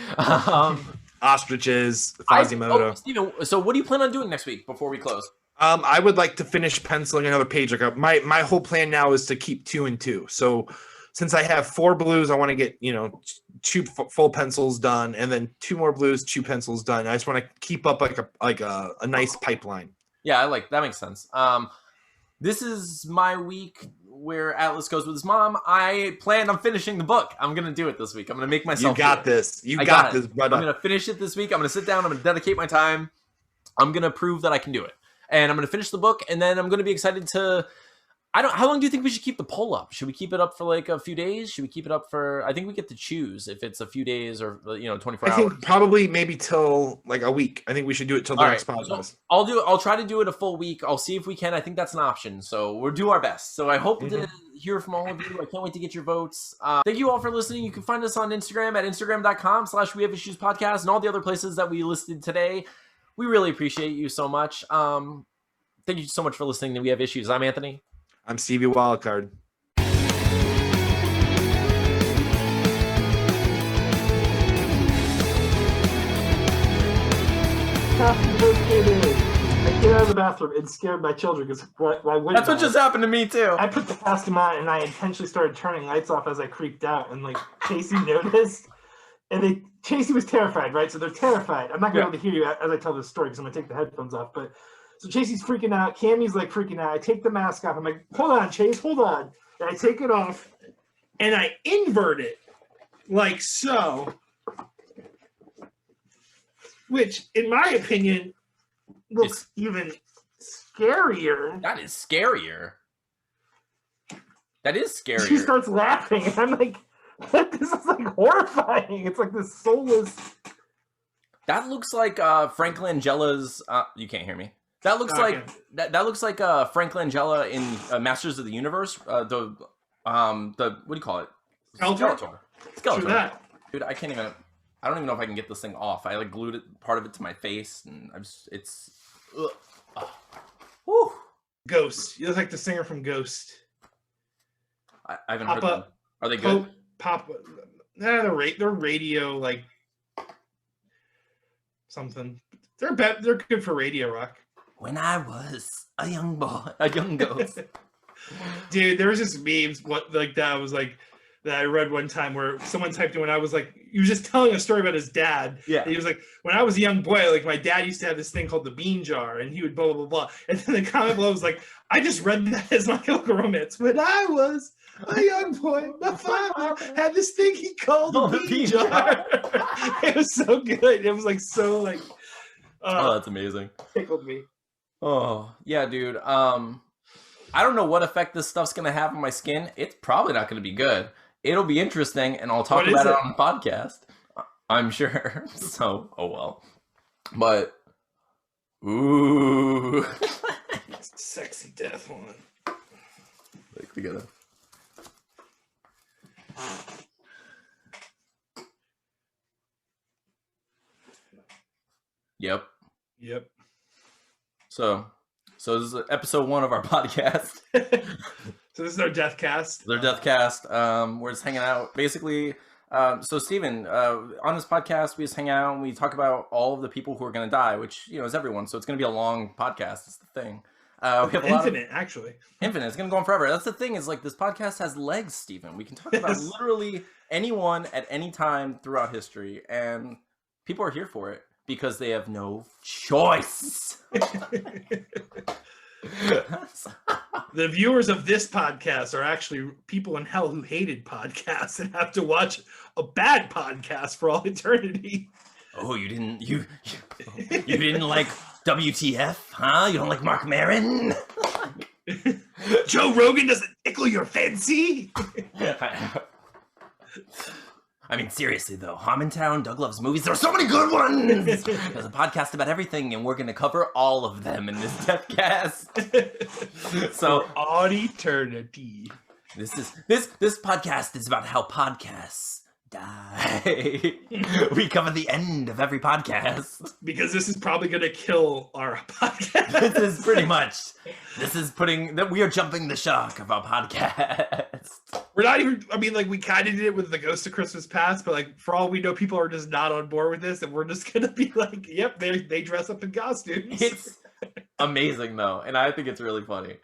Ostriches, Quasimodo. Steven, so what do you plan on doing next week before we close? I would like to finish penciling another page. Like my whole plan now is to keep 2 and 2. So since I have 4 blues, I want to get, you know, 2 full pencils done, and then 2 more blues, 2 pencils done. I just want to keep up like a nice pipeline. Yeah, I like that. Makes sense. This is my week where Atlas goes with his mom. I plan on finishing the book. I'm gonna do it this week. I'm gonna make myself. You got this. You I got this, brother. I'm gonna finish it this week. I'm gonna sit down. I'm gonna dedicate my time. I'm gonna prove that I can do it, and I'm gonna finish the book, and then I'm gonna be excited to. How long do you think we should keep the poll up? Should we keep it up for like a few days? Should we keep it up for? I think we get to choose if it's a few days or 24 hours. I think probably maybe till like a week. I think we should do it till the next podcast. So I'll try to do it a full week. I'll see if we can. I think that's an option. So we'll do our best. So I hope to hear from all of you. I can't wait to get your votes. Thank you all for listening. You can find us on Instagram at instagram.com/wehaveissuespodcast and all the other places that we listed today. We really appreciate you so much. Thank you so much for listening to We Have Issues. I'm Anthony. I'm Stevie Wildcard. I get out of the bathroom and scared my children because why wouldn't That's what just happened to me too. I put the basket on and I intentionally started turning lights off as I creeped out, and like Chasey noticed, and Chasey was terrified, right? So they're terrified. I'm not gonna be able to hear you as I tell this story because I'm gonna take the headphones off, but. So Chasey's freaking out. Cammy's like freaking out. I take the mask off. I'm like, hold on, Chase, hold on. And I take it off and I invert it like so. Which, in my opinion, looks even scarier. That is scarier. That is scarier. She starts laughing and I'm like, what? This is like horrifying. It's like this soulless. That looks like Frank Langella's. You can't hear me. That looks like that looks like Frank Langella in Masters of the Universe. The what do you call it? Skeletor. Dude, I can't even. I don't even know if I can get this thing off. I like glued part of it to my face, and it's. Woo. Ghost. You look like the singer from Ghost. I haven't heard them. Are they good? Papa. They're radio like something. They're good for radio rock. When I was a young boy, a young ghost. Dude, there was just memes that was like that I read one time where someone typed in when I was like, he was just telling a story about his dad. Yeah. And he was like, when I was a young boy, like my dad used to have this thing called the bean jar, and he would blah blah blah blah. And then the comment below was like, I just read that as My Chemical Romance. When I was a young boy, my father had this thing he called the bean jar. It was so good. It was like so like. Oh, that's amazing. Tickled me. Oh, yeah, dude. I don't know what effect this stuff's going to have on my skin. It's probably not going to be good. It'll be interesting, and I'll talk about it on the podcast. I'm sure. So, oh well. But, ooh. Sexy death one. Like, we gotta... Yep. So this is episode 1 of our podcast. So this is our death cast. Their death cast. We're just hanging out. Basically, so Steven, on this podcast, we just hang out and we talk about all of the people who are going to die, which, is everyone. So it's going to be a long podcast. That's the thing. We have infinite, actually. Infinite. It's going to go on forever. That's the thing is, like, this podcast has legs, Steven. We can talk about literally anyone at any time throughout history. And people are here for it. Because they have no choice. The viewers of this podcast are actually people in hell who hated podcasts and have to watch a bad podcast for all eternity. Oh, you didn't like WTF, huh? You don't like Mark Maron? Joe Rogan doesn't tickle your fancy? I mean, seriously, though, Harmontown, Doug Loves Movies, there are so many good ones! There's a podcast about everything, and we're going to cover all of them in this Deathcast. So, on eternity. This podcast is about how podcasts die. We cover the end of every podcast. Because this is probably going to kill our podcast. This is pretty much. This is putting that we are jumping the shark of our podcast. We're not even. I mean, like we kind of did it with the Ghost of Christmas Past, but like for all we know, people are just not on board with this, and we're just gonna be like, "Yep, they dress up in costumes." It's amazing though, and I think it's really funny.